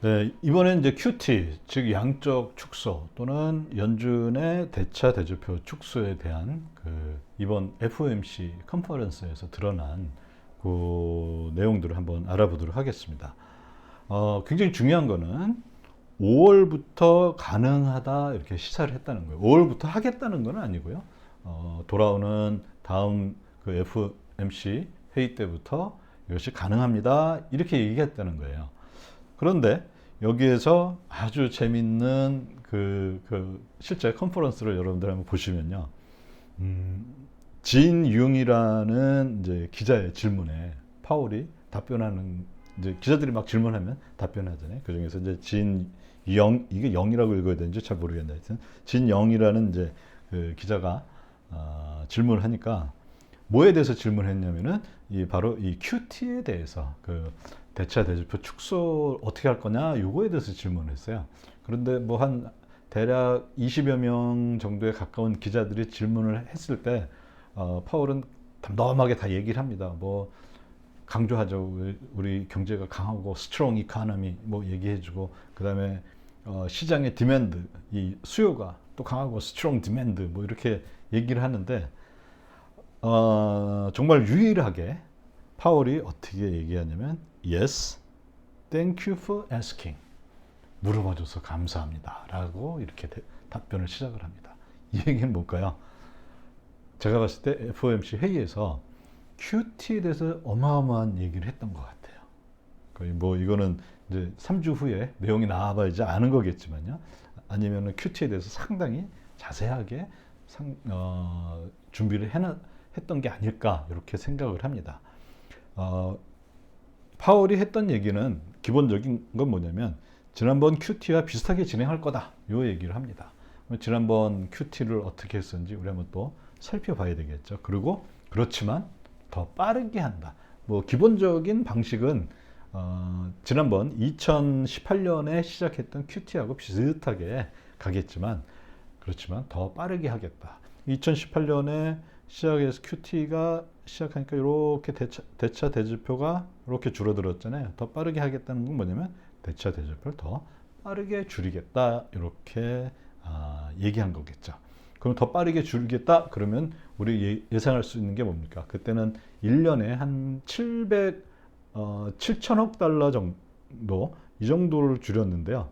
네, 이번엔 이제 QT, 즉 양적 축소 또는 연준의 대차 대조표 축소에 대한 이번 FOMC 컨퍼런스에서 드러난 그 내용들을 한번 알아보도록 하겠습니다. 굉장히 중요한 거는 5월부터 가능하다 이렇게 시사를 했다는 거예요. 5월부터 하겠다는 건 아니고요. 돌아오는 다음 그 FOMC 회의 때부터 이것이 가능합니다 이렇게 얘기했다는 거예요. 그런데 여기에서 아주 재밌는 실제 컨퍼런스를 여러분들 한번 보시면요. 진 융이라는 이제 기자의 질문에 파월이 답변하는, 이제 기자들이 막 질문하면 답변하잖아요. 그 중에서 이제 이게 영이라고 읽어야 되는지 잘 모르겠는데, 하여튼 진영이라는 이제 그 기자가 질문을 하니까 뭐에 대해서 질문했냐면은 바로 이 QT에 대해서 대차 대조표 축소 어떻게 할 거냐 요거에 대해서 질문을 했어요. 그런데 뭐 한 대략 20여 명 정도에 가까운 기자들이 질문을 했을 때 파월은 담담하게 다 얘기를 합니다. 뭐 강조하죠. 우리 경제가 강하고 스트롱 이코노미 뭐 얘기해주고, 그다음에 시장의 디맨드, 이 수요가 또 강하고 스트롱 디맨드 뭐 이렇게 얘기를 하는데, 정말 유일하게 파월이 어떻게 얘기하냐면 Yes, thank you for asking. 물어봐줘서 감사합니다 라고 이렇게 답변을 시작을 합니다. 이 얘기는 뭘까요? 제가 봤을 때 FOMC 회의에서 QT에 대해서 어마어마한 얘기를 했던 것 같아요. 거의 뭐 이거는 이제 3주 후에 내용이 나와봐야지 아는 거겠지만요. 아니면 QT에 대해서 상당히 자세하게 준비를 했던 게 아닐까 이렇게 생각을 합니다. 파월이 했던 얘기는 기본적인 건 뭐냐면 지난번 QT와 비슷하게 진행할 거다 요 얘기를 합니다. 지난번 QT를 어떻게 했었는지 우리 한번 또 살펴봐야 되겠죠. 그리고 그렇지만 더 빠르게 한다. 뭐 기본적인 방식은 지난번 2018년에 시작했던 QT하고 비슷하게 가겠지만, 그렇지만 더 빠르게 하겠다. 2018년에 시작해서 QT가 시작하니까 이렇게 대차 대조표가 이렇게 줄어들었잖아요. 더 빠르게 하겠다는 건 뭐냐면 대차 대조표를 더 빠르게 줄이겠다 이렇게 얘기한 거겠죠. 그럼 더 빠르게 줄이겠다 그러면 우리 예상할 수 있는 게 뭡니까? 그때는 1년에 한 7천억 달러 정도, 이 정도를 줄였는데요.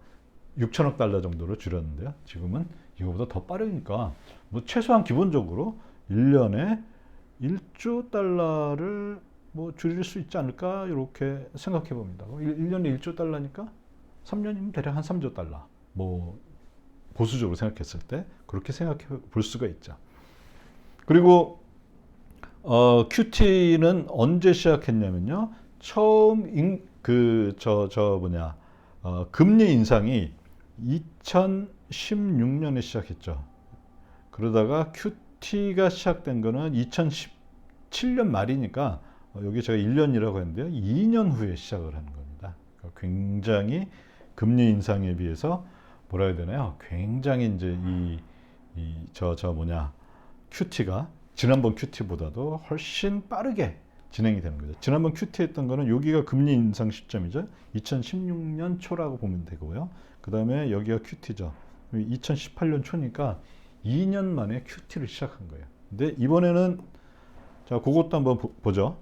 6천억 달러 정도로 줄였는데요. 지금은 이거보다 더 빠르니까 뭐 최소한 기본적으로 1년에 1조 달러를 뭐 줄일 수 있지 않을까 이렇게 생각해 봅니다. 1년에 1조 달러니까 3년이면 대략 한 3조 달러. 뭐 보수적으로 생각했을 때 그렇게 생각해 볼 수가 있죠. 그리고 QT는 언제 시작했냐면요. 처음 금리 인상이 2016년에 시작했죠. 그러다가 QT가 시작된 거는 2017년 말이니까 여기 제가 1년이라고 했는데요. 2년 후에 시작을 하는 겁니다. 그러니까 굉장히 금리 인상에 비해서 뭐라 해야 되나요? 굉장히 이제 QT가 지난번 QT보다도 훨씬 빠르게 진행이 되는 거죠. 지난번 QT 했던 거는 여기가 금리 인상 시점이죠. 2016년 초라고 보면 되고요. 그 다음에 여기가 QT죠. 2018년 초니까 2년 만에 QT를 시작한 거예요. 근데 이번에는 자, 그것도 한번 보죠.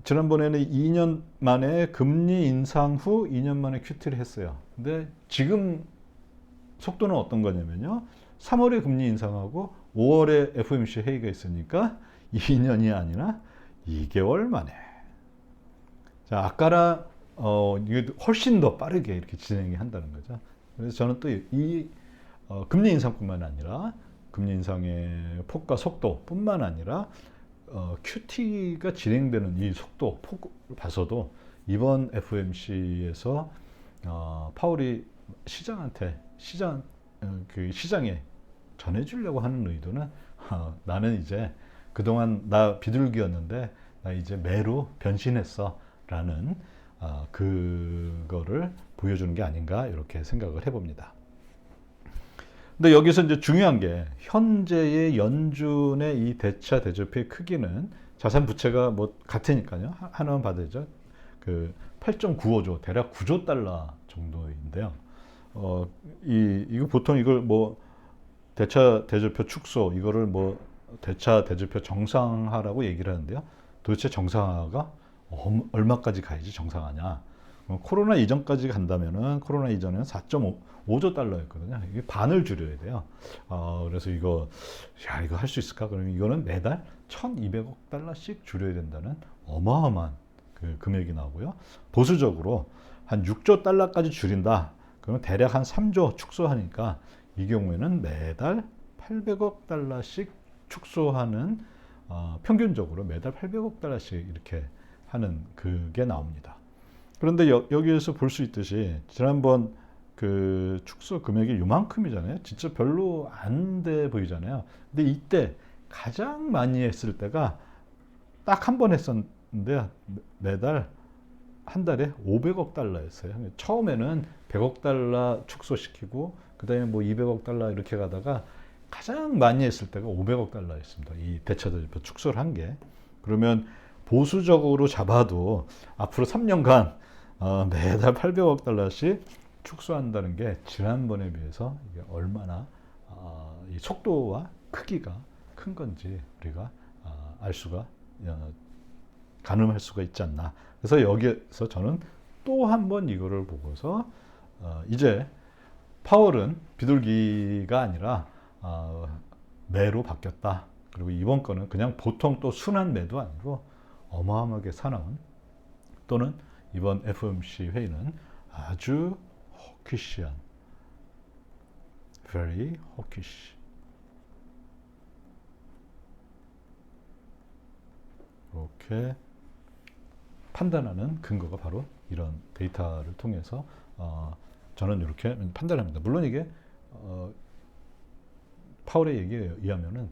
지난번에는 2년 만에 금리 인상 후 2년 만에 QT를 했어요. 근데 지금 속도는 어떤 거냐면요. 3월에 금리 인상하고 5월에 FOMC 회의가 있으니까 2년이 아니라 2개월 만에. 자, 아까랑 이게 훨씬 더 빠르게 이렇게 진행이 한다는 거죠. 그래서 저는 또 금리 인상뿐만 아니라 금리 인상의 폭과 속도뿐만 아니라 QT가 진행되는 이 속도, 폭을 봐서도 이번 FOMC에서 파월이 시장에 전해주려고 하는 의도는 나는 이제 그동안 나 비둘기였는데 나 이제 매로 변신했어 라는 그거를 보여주는 게 아닌가 이렇게 생각을 해봅니다. 근데 여기서 이제 중요한 게 현재의 연준의 이 대차 대조표의 크기는 자산 부채가 뭐 같으니까요. 하나만 받으죠. 8.95조, 대략 9조 달러 정도인데요. 이거 보통 이걸 뭐 대차 대조표 축소, 이거를 뭐 대차 대조표 정상화라고 얘기를 하는데요. 도대체 정상화가 얼마까지 가야지 정상화냐? 코로나 이전까지 간다면은 코로나 이전에는 4.5조 달러였거든요. 이게 반을 줄여야 돼요. 그래서 이거 할 수 있을까? 그러면 이거는 매달 1,200억 달러씩 줄여야 된다는 어마어마한 그 금액이 나오고요. 보수적으로 한 6조 달러까지 줄인다. 그러면 대략 한 3조 축소하니까 이 경우에는 매달 800억 달러씩 축소하는 평균적으로 매달 800억 달러씩 이렇게 하는 그게 나옵니다. 그런데 여기에서 볼 수 있듯이 지난번 그 축소 금액이 요만큼이잖아요. 진짜 별로 안 돼 보이잖아요. 근데 이때 가장 많이 했을 때가 딱 한 번 했었는데 매달 한 달에 500억 달러였어요. 처음에는 100억 달러 축소시키고 그다음에 뭐 200억 달러 이렇게 가다가 가장 많이 했을 때가 500억 달러였습니다. 이 대차대조표 축소를 한 게. 그러면 보수적으로 잡아도 앞으로 3년간 매달 800억 달러씩 축소한다는 게 지난번에 비해서 이게 얼마나 이 속도와 크기가 큰 건지 우리가 알 수가 가늠할 수가 있지 않나. 그래서 여기에서 저는 또 한 번 이거를 보고서 이제 파월은 비둘기가 아니라 매로 바뀌었다. 그리고 이번 거는 그냥 보통 또 순한 매도 아니고 어마어마하게 사나운, 또는 이번 FOMC 회의는 아주 hawkish한, very hawkish, 이렇게 판단하는 근거가 바로 이런 데이터를 통해서 저는 이렇게 판단합니다. 물론 이게 파월의 얘기에 의하면은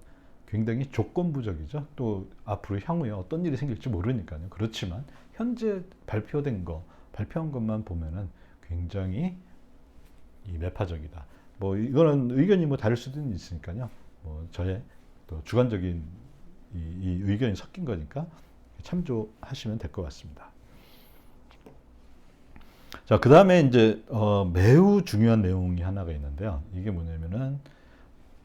굉장히 조건부적이죠. 또 앞으로 향후에 어떤 일이 생길지 모르니까요. 그렇지만 현재 발표한 것만 보면은 굉장히 이 매파적이다. 뭐 이거는 의견이 뭐 다를 수도 있으니까요. 뭐 저의 또 주관적인 이 의견이 섞인 거니까 참조하시면 될 것 같습니다. 자, 그 다음에 이제 매우 중요한 내용이 하나가 있는데요. 이게 뭐냐면은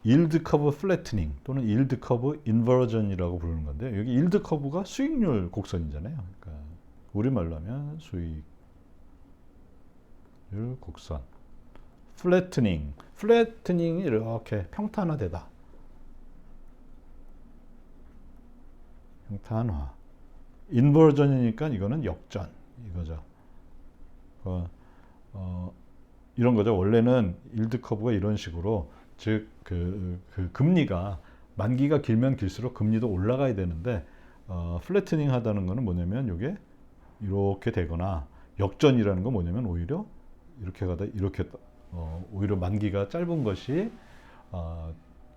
yield curve flattening 또는 yield curve inversion이라고 부르는 건데, 여기 yield curve가 수익률 곡선이잖아요. 그러니까 우리말로 하면 수익률 곡선. flattening이 이렇게 평탄화되다. 평탄화. 인버전이니까 이거는 역전 이거죠. 이런 거죠. 원래는 일드 커브가 이런 식으로, 즉 그 금리가 만기가 길면 길수록 금리도 올라가야 되는데 플래트닝 하다는 거는 뭐냐면 이게 이렇게 되거나, 역전이라는 건 뭐냐면 오히려 이렇게 가다 이렇게 오히려 만기가 짧은 것이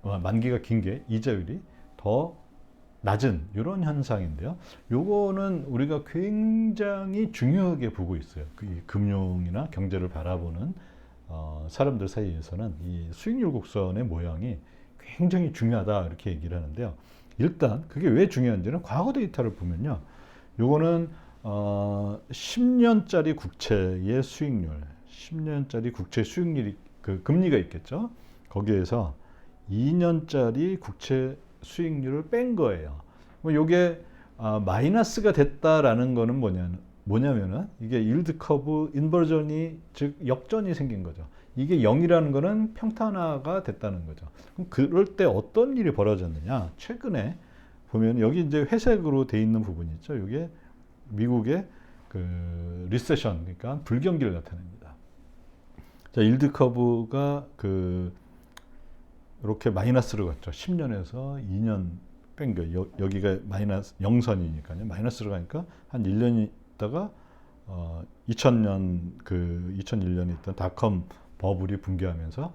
만기가 긴 게 이자율이 더 낮은 이런 현상인데요. 요거는 우리가 굉장히 중요하게 보고 있어요. 그 금융이나 경제를 바라보는 사람들 사이에서는 이 수익률 곡선의 모양이 굉장히 중요하다 이렇게 얘기를 하는데요. 일단 그게 왜 중요한지는 과거 데이터를 보면요. 요거는 10년짜리 국채의 수익률, 10년짜리 국채 수익률이 그 금리가 있겠죠. 거기에서 2년짜리 국채 수익률을 뺀 거예요. 뭐 요게 마이너스가 됐다라는 거는 뭐냐면은 이게 일드 커브 인버전이, 즉 역전이 생긴 거죠. 이게 0이라는 거는 평탄화가 됐다는 거죠. 그럼 그럴 때 어떤 일이 벌어졌느냐? 최근에 보면 여기 이제 회색으로 돼 있는 부분이 있죠. 이게 미국의 그 리세션, 그러니까 불경기를 나타냅니다. 자, 일드 커브가 이렇게 마이너스로 갔죠. 10년에서 2년 뺀 거. 여기가 마이너스 영선이니까요. 마이너스로 가니까 한 1년 있다가 2001년에 있던 닷컴 버블이 붕괴하면서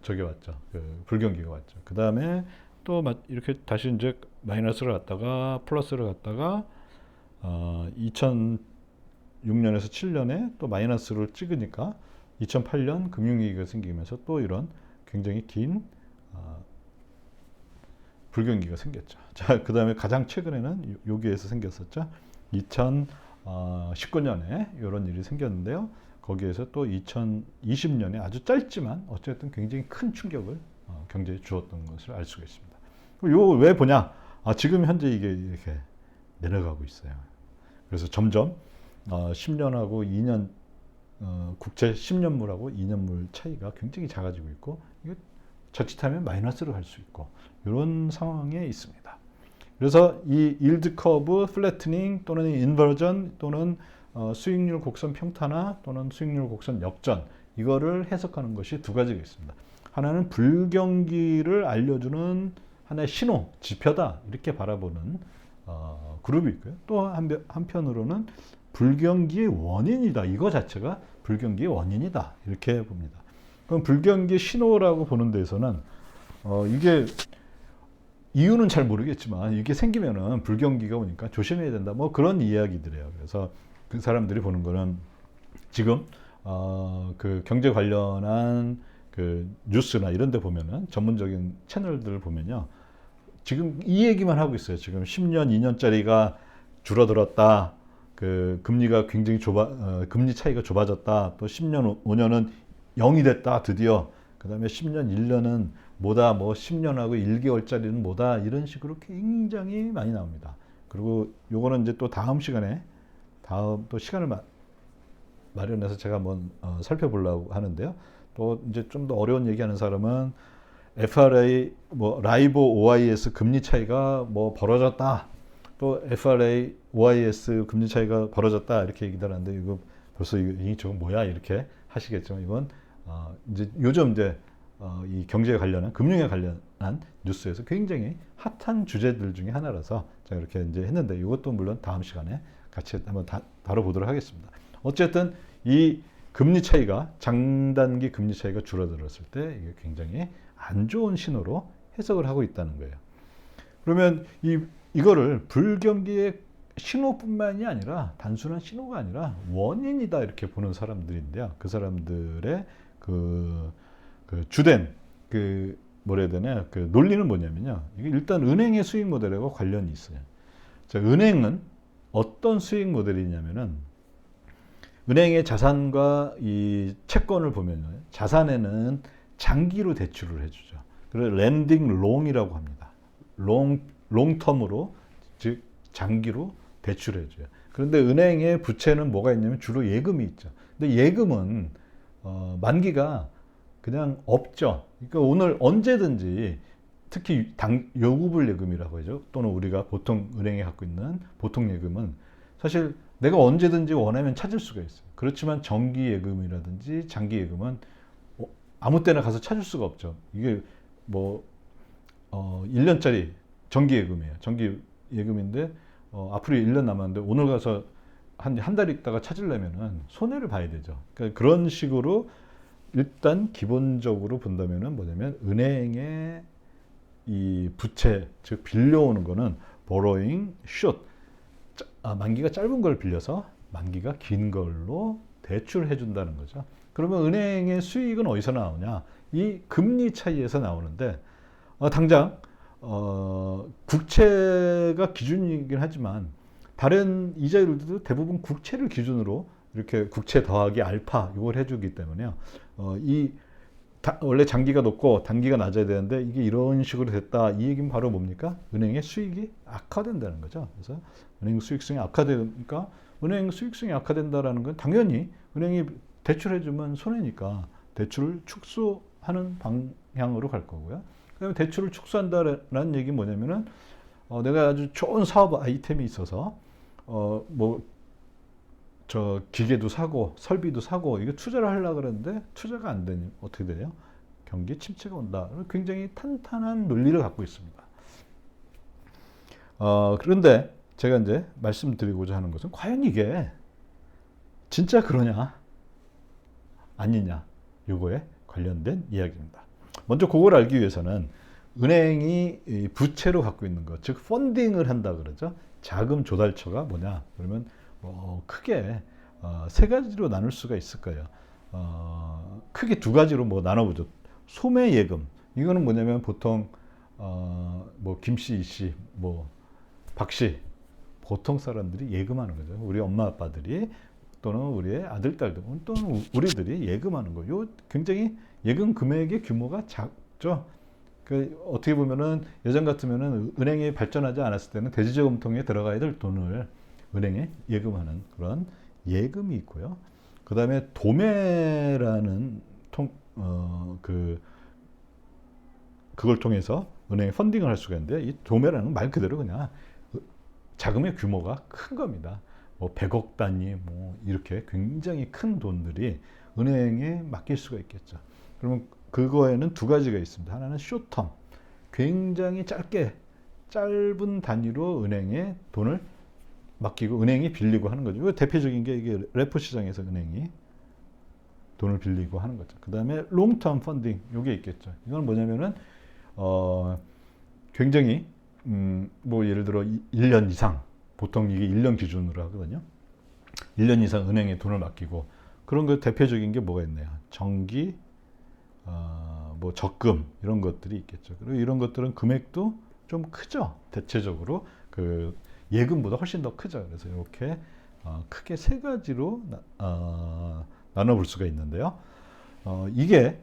저게 왔죠. 불경기가 왔죠. 그 다음에 또 이렇게 다시 이제 마이너스로 갔다가 플러스로 갔다가 2006년에서 7년에 또 마이너스를 찍으니까 2008년 금융위기가 생기면서 또 이런 굉장히 긴 불경기가 생겼죠. 자, 그 다음에 가장 최근에는 여기에서 생겼었죠. 19년에 이런 일이 생겼는데요. 거기에서 또 2020년에 아주 짧지만 어쨌든 굉장히 큰 충격을 경제에 주었던 것을 알 수가 있습니다. 이거 왜 보냐? 지금 현재 이게 이렇게 내려가고 있어요. 그래서 점점 10년하고 2년 국채 10년물하고 2년물 차이가 굉장히 작아지고 있고, 이게 자칫하면 마이너스로 갈 수 있고, 이런 상황에 있습니다. 그래서 이 일드 커브 플래트닝 또는 인버전 또는 수익률 곡선 평탄화 또는 수익률 곡선 역전, 이거를 해석하는 것이 두 가지가 있습니다. 하나는 불경기를 알려주는 하나의 신호, 지표다, 이렇게 바라보는 그룹이 있고요. 또 한편으로는 불경기의 원인이다, 이거 자체가 불경기의 원인이다, 이렇게 봅니다. 그럼 불경기 신호라고 보는 데에서는 이게 이유는 잘 모르겠지만 이게 생기면은 불경기가 오니까 조심해야 된다, 뭐 그런 이야기들이에요. 그래서 그 사람들이 보는 거는 지금 그 경제 관련한 그 뉴스나 이런 데 보면은 전문적인 채널들을 보면요, 지금 이 얘기만 하고 있어요. 지금 10년, 2년짜리가 줄어들었다, 그 금리가 굉장히 금리 차이가 좁아졌다, 또 10년, 5년은 0이 됐다 드디어, 그 다음에 10년, 1년은 뭐다, 뭐 10년하고 1개월짜리는 뭐다, 이런 식으로 굉장히 많이 나옵니다. 그리고 요거는 이제 또 다음 시간에 또 시간을 마련해서 제가 한번 살펴보려고 하는데요. 또 이제 좀 더 어려운 얘기하는 사람은 FRA 뭐 라이보 OIS 금리 차이가 뭐 벌어졌다, 또 FRA OIS 금리 차이가 벌어졌다, 이렇게 얘기들 하는데, 이거 벌써 이 저건 뭐야, 이렇게 하시겠지만, 이건 이제 요즘 이제 이 경제에 관련한, 금융에 관련한 뉴스에서 굉장히 핫한 주제들 중에 하나라서 제가 이렇게 이제 했는데, 이것도 물론 다음 시간에 같이 한번 다뤄보도록 하겠습니다. 어쨌든 이 금리 차이가, 장단기 금리 차이가 줄어들었을 때 이게 굉장히 안 좋은 신호로 해석을 하고 있다는 거예요. 그러면 이거를 불경기의 신호뿐만이 아니라, 단순한 신호가 아니라 원인이다, 이렇게 보는 사람들인데요. 그 사람들의 그 주된 뭐라 해야 되나, 그 논리는 뭐냐면요, 이게 일단 은행의 수익 모델하고 관련이 있어요. 자, 은행은 어떤 수익 모델이냐면은, 은행의 자산과 이 채권을 보면요, 자산에는 장기로 대출을 해주죠. 그래서 렌딩 롱이라고 합니다. 롱텀으로, 즉 장기로 대출해줘요. 그런데 은행의 부채는 뭐가 있냐면 주로 예금이 있죠. 근데 예금은 만기가 그냥 없죠. 그러니까 오늘 언제든지, 특히 요구불 예금이라고 하죠. 또는 우리가 보통 은행에 갖고 있는 보통 예금은 사실 내가 언제든지 원하면 찾을 수가 있어요. 그렇지만 정기 예금이라든지 장기 예금은 아무 때나 가서 찾을 수가 없죠. 이게 뭐 1년짜리 정기 예금이에요. 정기 예금인데 앞으로 1년 남았는데 오늘 가서 한 달 있다가 찾으려면은 손해를 봐야 되죠. 그러니까 그런 식으로 일단 기본적으로 본다면은 뭐냐면, 은행의 이 부채, 즉 빌려오는 거는 borrowing short, 만기가 짧은 걸 빌려서 만기가 긴 걸로 대출해 준다는 거죠. 그러면 은행의 수익은 어디서 나오냐? 이 금리 차이에서 나오는데, 당장 국채가 기준이긴 하지만 다른 이자율도 대부분 국채를 기준으로, 이렇게 국채 더하기 알파 이걸 해주기 때문에요. 원래 장기가 높고 단기가 낮아야 되는데 이게 이런 식으로 됐다, 이 얘기는 바로 뭡니까? 은행의 수익이 악화된다는 거죠. 그래서 은행 수익성이 악화되니까, 은행 수익성이 악화된다라는 건 당연히 은행이 대출해주면 손해니까 대출을 축소하는 방향으로 갈 거고요. 그다음에 대출을 축소한다라는 얘기는 뭐냐면은, 내가 아주 좋은 사업 아이템이 있어서 저 기계도 사고 설비도 사고 이거 투자를 하려고 그러는데 투자가 안 되니 어떻게 돼요? 경기 침체가 온다. 굉장히 탄탄한 논리를 갖고 있습니다. 그런데 제가 이제 말씀드리고자 하는 것은, 과연 이게 진짜 그러냐 아니냐, 요거에 관련된 이야기입니다. 먼저 그걸 알기 위해서는 은행이 부채로 갖고 있는 것, 즉 펀딩을 한다 그러죠. 자금 조달처가 뭐냐 그러면 크게 세 가지로 나눌 수가 있을 거예요. 크게 두 가지로 나눠보죠. 소매 예금, 이거는 뭐냐면 보통 뭐 김씨, 이씨, 뭐 박씨, 보통 사람들이 예금하는 거죠. 우리 엄마 아빠들이 또는 우리의 아들 딸들 또는 우리들이 예금하는 거요. 굉장히 예금 금액의 규모가 작죠. 그 어떻게 보면은 예전 같으면은 은행이 발전하지 않았을 때는 대지저금통에 들어가야 될 돈을 은행에 예금하는 그런 예금이 있고요. 그 다음에 도매라는 그걸 통해서 은행에 펀딩을 할 수가 있는데 이 도매라는 말 그대로 그냥 자금의 규모가 큰 겁니다. 뭐 100억 단위 뭐 이렇게 굉장히 큰 돈들이 은행에 맡길 수가 있겠죠. 그러면 그거에는 두 가지가 있습니다. 하나는 쇼텀, 굉장히 짧은 단위로 은행에 돈을 맡기고 은행이 빌리고 하는 거죠. 대표적인 게 이게 레포 시장에서 은행이 돈을 빌리고 하는 거죠. 그 다음에 롱텀 펀딩, 이게 있겠죠. 이건 뭐냐면은 굉장히 뭐 예를 들어 1년 이상, 보통 이게 1년 기준으로 하거든요. 1년 이상 은행에 돈을 맡기고 그런 거 대표적인 게 뭐가 있나요? 정기, 뭐 적금 이런 것들이 있겠죠. 그리고 이런 것들은 금액도 좀 크죠. 대체적으로 그 예금보다 훨씬 더 크죠. 그래서 이렇게 크게 세 가지로 나눠볼 수가 있는데요. 이게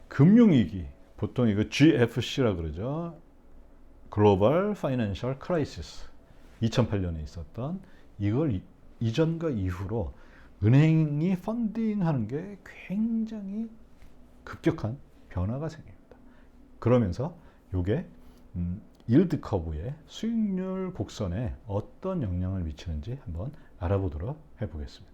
금융위기, 보통 이거 GFC라 그러죠. 글로벌 파이낸셜 크라이시스 2008년에 있었던 이걸 이전과 이후로 은행이 펀딩하는 게 굉장히 급격한 변화가 생깁니다. 그러면서 이게 일드 커브의 수익률 곡선에 어떤 영향을 미치는지 한번 알아보도록 해보겠습니다.